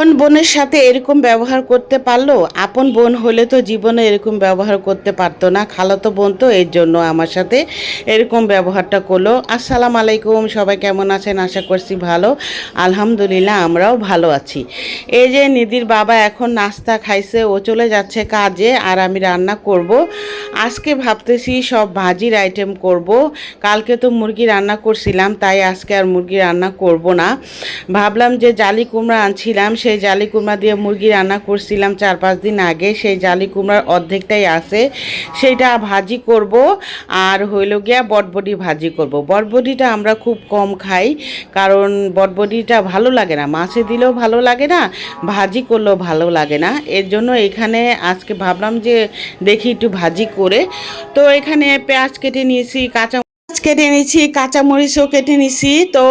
আপন বোনের সাথে এরকম ব্যবহার করতে পারলো? আপন বোন হলে তো জীবনে এরকম ব্যবহার করতে পারতো না। খালাতো বোন তো এর জন্য আমার সাথে এরকম ব্যবহারটা করলো। আসসালামু আলাইকুম, সবাই কেমন আছেন? আশা করছি ভালো। আলহামদুলিল্লাহ আমরাও ভালো আছি। এই যে নিধির বাবা এখন নাস্তা খাইছে, ও চলে যাচ্ছে কাজে আর আমি রান্না করব। আজকে ভাবতেছি সব ভাজির আইটেম করব। কালকে তো মুরগি রান্না করছিলাম, তাই আজকে আর মুরগি রান্না করব না। ভাবলাম যে জালি কুমড়া আনছিলাম, সেই জালি কুমড়া দিয়ে মুরগি রান্না করছিলাম 4-5 দিন আগে, সেই জালি কুমড়ার অর্ধেকটাই আছে, সেইটা ভাজি করব। আর হইল গিয়া বটবডি ভাজি করব। বটবডিটা আমরা খুব কম খাই, কারণ বটবডিটা ভালো লাগে না, মাছে দিলেও ভালো লাগে না, ভাজি করলেও ভালো লাগে না। এর জন্য এখানে আজকে ভাবলাম যে দেখি একটু ভাজি করে। তো এখানে পেঁয়াজ কেটে নিয়েছি, কেটে নিচ্ছি, কাঁচামরিচও কেটে নিছি। তো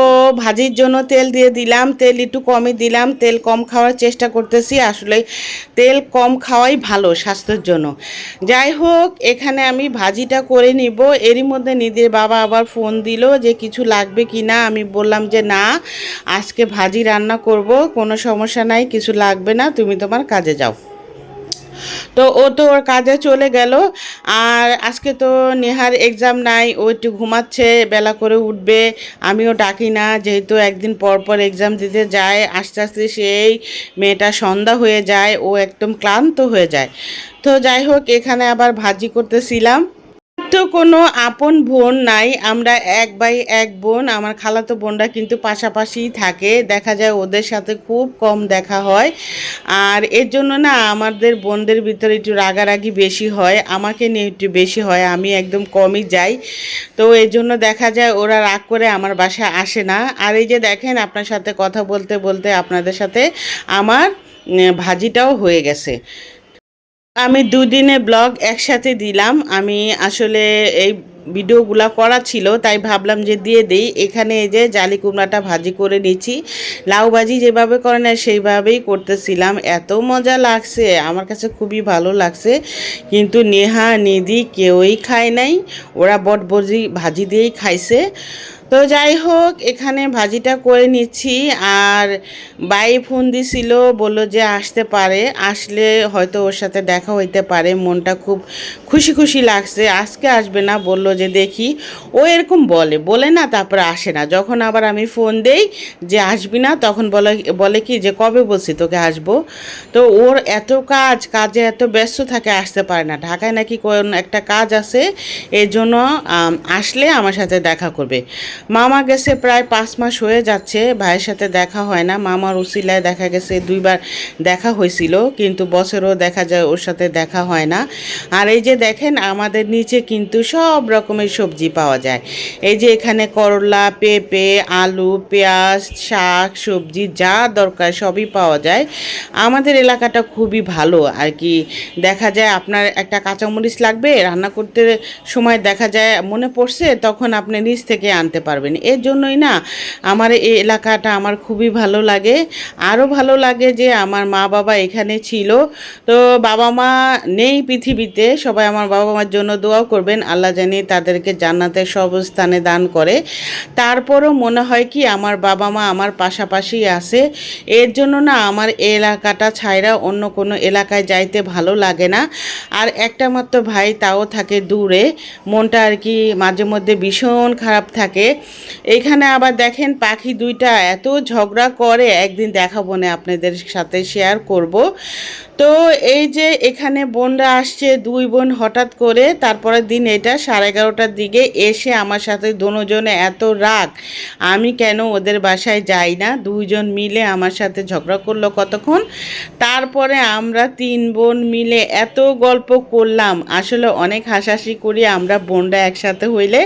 ভাজির জন্য তেল দিয়ে দিলাম, তেল একটু কমই দিলাম, তেল কম খাওয়ার চেষ্টা করতেছি। আসলে তেল কম খাওয়াই ভালো স্বাস্থ্যের জন্য। যাই হোক, এখানে আমি ভাজিটা করে নিব। এরই মধ্যে নিধির বাবা আবার ফোন দিল যে কিছু লাগবে কি না। আমি বললাম যে না, আজকে ভাজি রান্না করব, কোনো সমস্যা নাই, কিছু লাগবে না, তুমি তোমার কাজে যাও। তো ও তো ওর কাজে চলে গেল। আর আজকে তো নেহার এক্সাম নাই, ও একটু ঘুমাচ্ছে, বেলা করে উঠবে। আমিও ডাকি না, যেহেতু একদিন পর পর এক্সাম দিতে যায়, আস্তে আস্তে সেই মেয়েটা সন্ধ্যা হয়ে যায়, ও একদম ক্লান্ত হয়ে যায়। তো যাই হোক, এখানে আবার ভাজি করতেছিলাম। তো কোনো আপন বোন নাই, আমরা এক ভাই এক বোন। আমার খালাতো বোনরা কিন্তু পাশাপাশিই থাকে, দেখা যায় ওদের সাথে খুব কম দেখা হয়। আর এর জন্য না আমাদের বোনদের ভিতরে একটু রাগারাগি বেশি হয়, আমাকে নিয়ে একটু বেশি হয়, আমি একদম কমই যাই। তো এর জন্য দেখা যায় ওরা রাগ করে আমার বাসায় আসে না। আর এই যে দেখেন, আপনার সাথে কথা বলতে বলতে আপনাদের সাথে আমার ভাজিটাও হয়ে গেছে। আমি দুদিনের ব্লগ একসাথে দিলাম। আমি আসলে এই ভিডিওগুলা করা ছিল, তাই ভাবলাম যে দিয়ে দিই। এখানে এই যে জালি কুমড়াটা ভাজি করে নিচ্ছি। লাউ ভাজি যেভাবে করে না সেইভাবেই করতেছিলাম। এত মজা লাগছে, আমার কাছে খুবই ভালো লাগছে। কিন্তু নেহা নিধি কেউই খায় নাই, ওরা বটবজি ভাজি দিয়েই খাইছে। তো যাই হোক, এখানে ভাজিটা করে নিচ্ছি। আর বাই ফোন দিছিল, বললো যে আসতে পারে, আসলে হয়তো ওর সাথে দেখা হইতে পারে। মনটা খুব খুশি খুশি লাগছে। আজকে আসবে না বললো, যে দেখি। ও এরকম বলে বলে না, তারপরে আসে না। যখন আবার আমি ফোন দেই যে আসবি না, তখন বলে বলে কি যে কবে বলছি তোকে আসবো। তো ওর এত কাজে এত ব্যস্ত থাকে, আসতে পারে না। ঢাকায় নাকি কোন একটা কাজ আছে, এর জন্য আসলে আমার সাথে দেখা করবে। মামা গেছে প্রায় 5 মাস হয়ে যাচ্ছে, ভাইয়ের সাথে দেখা হয় না। মামার উসিলায় দেখা গেছে 2বার দেখা হয়েছিল, কিন্তু বছরও দেখা যায় ওর সাথে দেখা হয় না। আর এই যে দেখেন, আমাদের নিচে কিন্তু সব রকমের সবজি পাওয়া যায়। এই যে এখানে করলা, পেঁপে, আলু, পেঁয়াজ, শাক সবজি যা দরকার সবই পাওয়া যায়। আমাদের এলাকাটা খুবই ভালো আর কি। দেখা যায় আপনার একটা কাঁচামরিচ লাগবে রান্না করতে সময়, দেখা যায় মনে পড়ছে, তখন আপনি নিজ থেকে আনতে পারবেন। এর জন্যই না আমার এই এলাকাটা আমার খুবই ভালো লাগে। আরও ভালো লাগে যে আমার মা বাবা এখানে ছিল। তো বাবা মা নেই পৃথিবীতে, সবাই আমার বাবা মার জন্য দোয়াও করবেন, আল্লাহ জানি তাদেরকে জান্নাতের সব স্থানে দান করে। তারপরও মনে হয় কি আমার বাবা মা আমার পাশাপাশি আছে। এর জন্য না আমার এই এলাকাটা ছাইরা অন্য কোনো এলাকায় যাইতে ভালো লাগে না। আর একটা মাত্র ভাই, তাও থাকে দূরে, মনটা আর কি মাঝে মধ্যে ভীষণ খারাপ থাকে। এখানে আবার দেখেন পাখি দুইটা এত ঝগড়া করে, একদিন দেখাবো না, আপনাদের সাথে শেয়ার করব। তো এই যে এখানে বোনরা আসছে, 2 বোন হঠাৎ করে, তারপরের দিন এটা 11:30টার দিকে এসে আমার সাথে দুজনে এত রাগ, আমি কেন ওদের বাসায় যাই না। 2জন মিলে আমার সাথে ঝগড়া করলো কতক্ষণ। তারপরে আমরা 3 বোন মিলে এত গল্প করলাম, আসলে অনেক হাসাহাসি করি আমরা বোনরা একসাথে হইলে।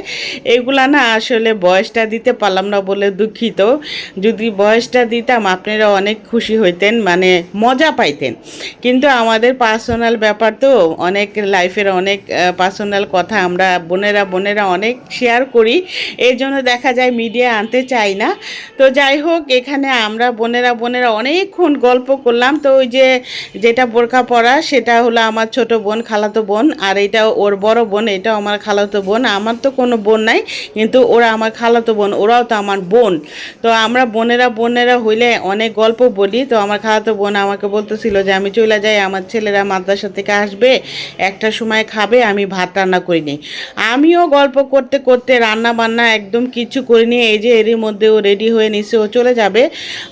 এগুলা না আসলে বয়সটা দিতে পারলাম না বলে দুঃখিত। যদি বয়সটা দিতাম আপনারা অনেক খুশি হইতেন, মানে মজা পাইতেন। কিন্তু আমাদের পার্সোনাল ব্যাপার তো, অনেক লাইফের অনেক পার্সোনাল কথা আমরা বোনেরা অনেক শেয়ার করি, এই জন্য দেখা যায় মিডিয়া আনতে চাই না। তো যাই হোক, এখানে আমরা বোনেরা অনেকক্ষণ গল্প করলাম। তো ওই যে যেটা বোরকা পরা সেটা হলো আমার ছোট বোন, খালাতো বোন, আর এটা ওর বড় বোন, এটাও আমার খালাতো বোন। আমার তো কোনো বোন নাই, কিন্তু ওরা আমার খালাতো বোন, ওরাও তো আমার বোন। তো আমরা বোনেরা হইলে অনেক গল্প বলি। তো আমার খালাতো বোন আমাকে বলতেছিল যে আমি চলে যাই, আমার ছেলেরা মাদ্রাসা থেকে আসবে, একটা সময় খাবে, আমি ভাত রান্না করিনি। আমিও গল্প করতে করতে রান্না বান্না একদম কিছু করিনি। এই যে এরই মধ্যে ও রেডি হয়ে নিছে, ও চলে যাবে।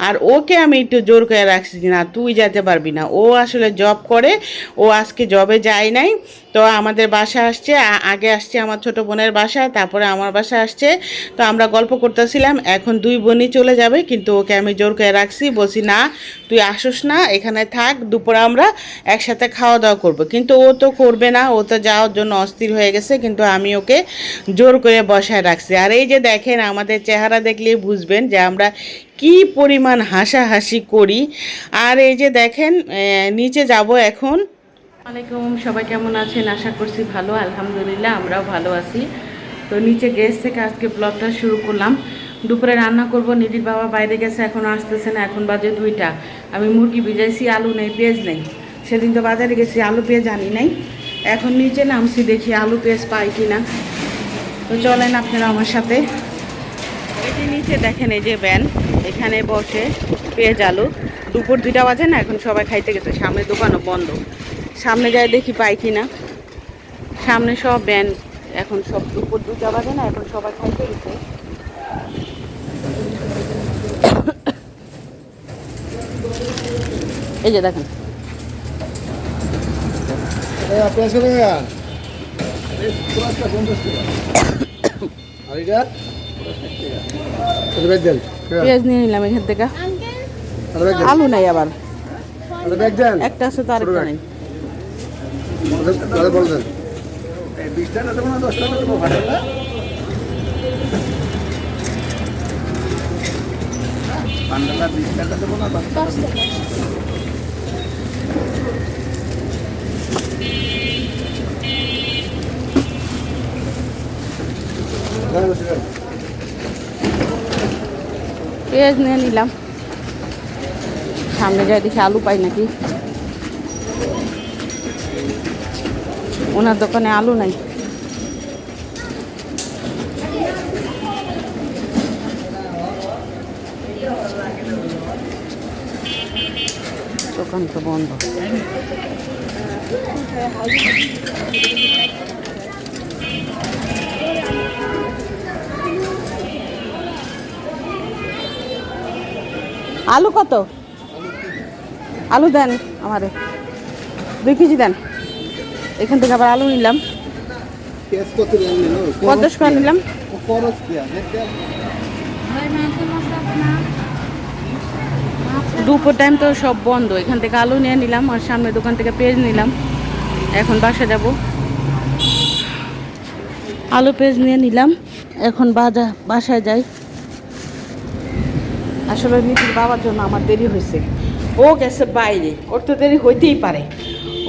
আর ওকে আমি একটু জোর করে রাখছি, না তুই যেতে পারবি না, ও আসলে জব করে, ও আজকে জবে যায় নাই। তো আমাদের বাসা আসছে, আগে আসছে আমার ছোট বোনের বাসায়, তারপরে আমার বাসা আসছে। তো আমরা গল্প করতেছিলাম, এখন দুই বোনই চলে যাবে, কিন্তু ওকে আমি জোর করে রাখছি, বলছি না তুই আসোস না, এখানে থাক, দুপুরে আমরা একসাথে খাওয়া দাওয়া করবো। কিন্তু ও তো করবে না, ও তো যাওয়ার জন্য অস্থির হয়ে গেছে, কিন্তু আমি ওকে জোর করে বসায় রাখছি। আর এই যে দেখেন, আমাদের চেহারা দেখলেই বুঝবেন যে আমরা কি পরিমাণ হাসাহাসি করি। আর এই যে দেখেন, নিচে যাব এখন। আসসালামাইকুম, সবাই কেমন আছেন? আশা করছি ভালো, আলহামদুলিল্লাহ আমরাও ভালো আছি। তো নিচে গ্যাস থেকে আজকে ব্লগটা শুরু করলাম। দুপুরে রান্না করব, নিধির বাবা বাইরে গেছে, এখন আসতেছে না, এখন বাজে 2টা। আমি মুরগি ভিজাইছি, আলু নেই, পেঁয়াজ নেই। সেদিন তো বাজারে গেছি, আলু পেঁয়াজ আনি নাই। এখন নিচে নামছি, দেখি আলু পেঁয়াজ পাই কিনা। তো চলেন আপনারা আমার সাথে। এই যে নিচে দেখেন, এই যে ভ্যান, এখানে বসে পেঁয়াজ আলু। দুপুর 2টা বাজে না, এখন সবাই খাইতে গেছে, সামনে দোকানও বন্ধ। সামনে যাই দেখি পাই কিনা। সামনে সব ভ্যান, এখন সব দুপুর 2টা বাজে না, এখন সবাই খাইতে গেছে। এই যে দেখেন, পেঁয়াজ নিয়ে নিলাম এখান থেকে। আলু নাই, আবার একটা আছে তো আরেকটা নেই। পেঁয়াজ নিয়ে নিলাম, সামনে যাই দেখি আলু পাই নাকি। ওনার দোকানে আলু নাই। দোকান তো বন্ধ। আলু কত? আলু দেন আমারে, 2 কেজি দেন। এখান থেকে আবার আলু নিলাম, 50 করে নিলাম। দুপুর টাইম তো সব বন্ধ। এখান থেকে আলু নিয়ে নিলাম, আর সামনে দোকান থেকে পেঁয়াজ নিলাম। এখন বাসা যাব, আলু পেঁয়াজ নিয়ে নিলাম, এখন বাসায় যাই। আসলে নিতির বাবার জন্য আমার দেরি হয়েছে, ও গেছে বাইরে, ওর তো দেরি হইতেই পারে।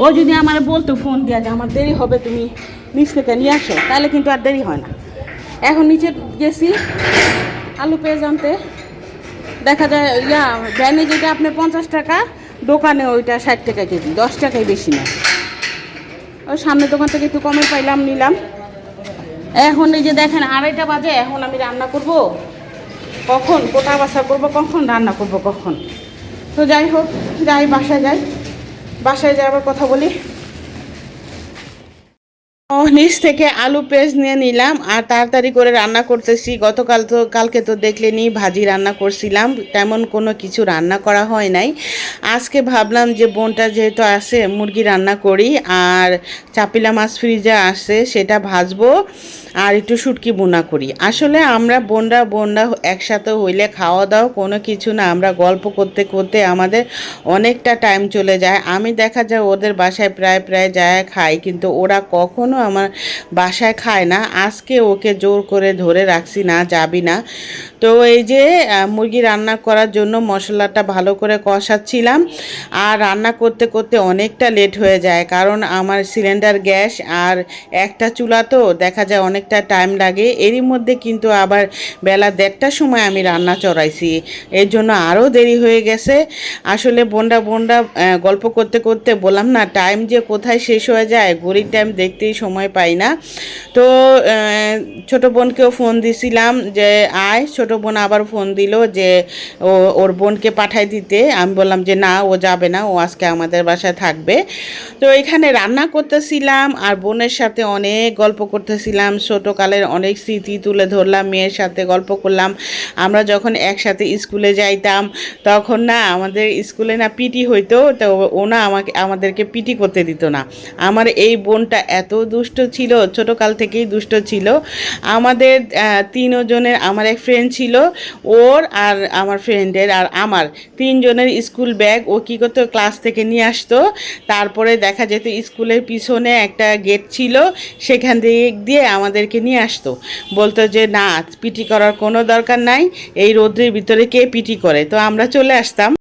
ও যদি আমার বলতো ফোন দেওয়া যে আমার দেরি হবে, তুমি নিচ থেকে নিয়ে আসো, তাহলে কিন্তু আর দেরি হয় না। এখন নিচে গেছি আলু পেঁয়াজ আনতে, দেখা যায় ভ্যানে যেটা আপনার 50 টাকা, দোকানে ওইটা 60 টাকা কেজি, 10 টাকাই বেশি না। ওই সামনের দোকান থেকে একটু কমে পাইলাম, নিলাম। এখন এই যে দেখেন 2:30 বাজে, এখন আমি রান্না করব কখন, কোটা বাসা করবো কখন, রান্না করব কখন। তো যাই হোক, যাই বাসায় যাই, বাসায় যাই আবার কথা বলি। নিচ থেকে আলু পেঁয়াজ নিয়ে নিলাম, আর তাড়াতাড়ি করে রান্না করতেছি। কালকে তো দেখলেনি ভাজি রান্না করছিলাম, তেমন কোনো কিছু রান্না করা হয় নাই। আজকে ভাবলাম যে বোনটা যেহেতু আসে, মুরগি রান্না করি, আর চাপিলা মাছ ফ্রিজে আসে, সেটা ভাজবো, আর একটু শুটকি বোনা করি। আসলে আমরা বোনরা একসাথে হইলে খাওয়া দাওয়া কোনো কিছু না, আমরা গল্প করতে করতে আমাদের অনেকটা টাইম চলে যায়। আমি দেখা যায় ওদের বাসায় প্রায় যায় খাই, কিন্তু ওরা কখনো কখনো আমার বাসায় খায় না। আজকে ওকে জোর করে ধরে রাখছি, না যাবি না। তো এই যে মুরগি রান্না করার জন্য মশলাটা ভালো করে কষাচ্ছিলাম। আর রান্না করতে করতে অনেকটা লেট হয়ে যায়, কারণ আমার সিলিন্ডার গ্যাস আর একটা চুলা, তো দেখা যায় অনেকটা টাইম লাগে। এরই মধ্যে কিন্তু আবার বেলা 1:30টার সময় আমি রান্না চড়াইছি, এর জন্য আরও দেরি হয়ে গেছে। আসলে বোনরা বোনরা গল্প করতে করতে বললাম না, টাইম যে কোথায় শেষ হয়ে যায় ঘড়ির টাইম দেখতেই সময় পাই না। তো ছোটো বোনকেও ফোন দিছিলাম যে আয়, ছোটো বোন আবার ফোন দিল যে ওর বোনকে পাঠাই দিতে। আমি বললাম যে না, ও যাবে না, ও আজকে আমাদের বাসায় থাকবে। তো এখানে রান্না করতেছিলাম আর বোনের সাথে অনেক গল্প করতেছিলাম, ছোটোকালের অনেক স্মৃতি তুলে ধরলাম, মেয়ের সাথে গল্প করলাম। আমরা যখন একসাথে স্কুলে যাইতাম তখন না আমাদের স্কুলে না পিটি হইতো, তো ও না আমাদেরকে পিটি করতে দিত না। আমার এই বোনটা এত দুষ্ট ছিল, ছোটোকাল থেকেই দুষ্ট ছিল। আমাদের তিনজনের, আমার এক ফ্রেন্ড ছিল, ওর আর আমার ফ্রেন্ডের আর আমার তিনজনের স্কুল ব্যাগ ও কী করতো, ক্লাস থেকে নিয়ে আসতো। তারপরে দেখা যেত স্কুলের পিছনে একটা গেট ছিল, সেখান দিয়ে আমাদেরকে নিয়ে আসতো। বলতো যে না, পিটি করার কোনো দরকার নাই, এই রোদ্রের ভিতরে কে পিটি করে। তো আমরা চলে আসতাম।